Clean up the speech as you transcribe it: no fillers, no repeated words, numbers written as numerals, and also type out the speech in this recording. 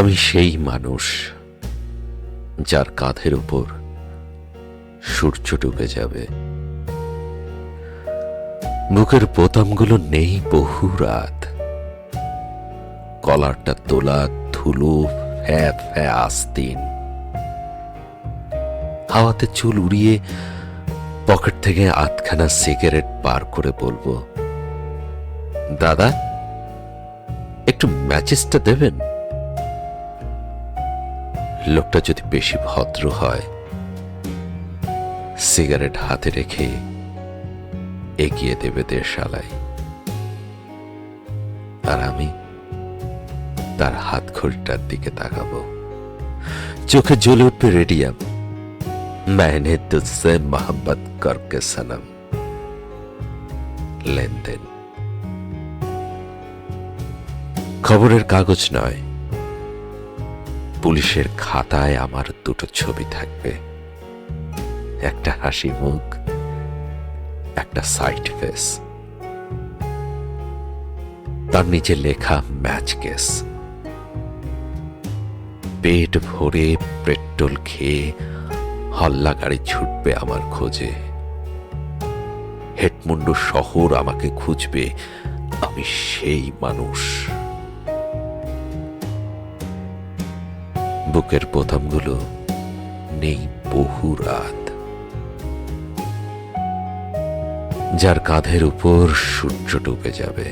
আমি সেই মানুষ যার কাঁধের উপর সূর্য ডুবে যাবে। বুকের বোতামগুলো নেই বহু রাত, কলারটা তোলা ধুলো ফ্যা ফ্যা আস্তিন। হাওয়াতে চুল উড়িয়ে পকেট থেকে আধখানা সিগারেট বার করে বলবো, দাদা একটু ম্যাচেসটা দেবেন। লোকটা যদি বেশি ভদ্র হয়, সিগারেট হাতে রেখে এগিয়ে দেবে দেশালায়, আর আমি তার হাত ঘড়িটার দিকে তাকাবো। চোখে জ্বলে উঠবে রেডিয়াম, मैंने तुझसे मोहब्बत करके सनम। লেনদেন। খবরের কাগজ নয়, পুলিশের খাতায় আমার দুটো ছবি থাকবে, একটা হাসি মুখ, একটা সাইড ফেস, তার নিচে লেখা ম্যাচ কেস। পেট ভরে পেট্রোল খেয়ে হল্লা গাড়ি ছুটবে আমার খোঁজে, হেডমুন্ডু শহর আমাকে খুঁজবে। আমি সেই মানুষ। বুকের বোতামগুলো নেই বহু রাত, যার কাঁধের উপর সূর্য ডুবে যাবে।